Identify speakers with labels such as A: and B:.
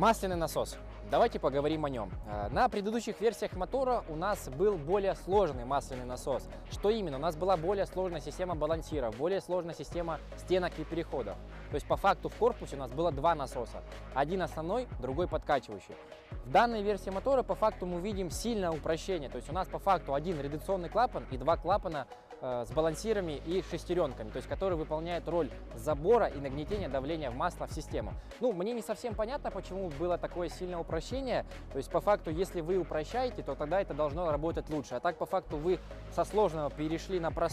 A: Масляный насос. Давайте поговорим о нем. На предыдущих версиях мотора у нас был более сложный масляный насос. Что именно? У нас была более сложная система балансиров, более сложная система стенок и переходов. То есть по факту в корпусе у нас было два насоса. Один основной, другой подкачивающий. В данной версии мотора по факту мы видим сильное упрощение. То есть у нас по факту один редукционный клапан и два клапана с балансирами и шестеренками, то есть которые выполняют роль забора и нагнетения давления в масло в систему. Ну, мне не совсем понятно, почему было такое сильное упрощение. То есть по факту, если вы упрощаете, то тогда это должно работать лучше. А так по факту вы со сложного перешли на простое.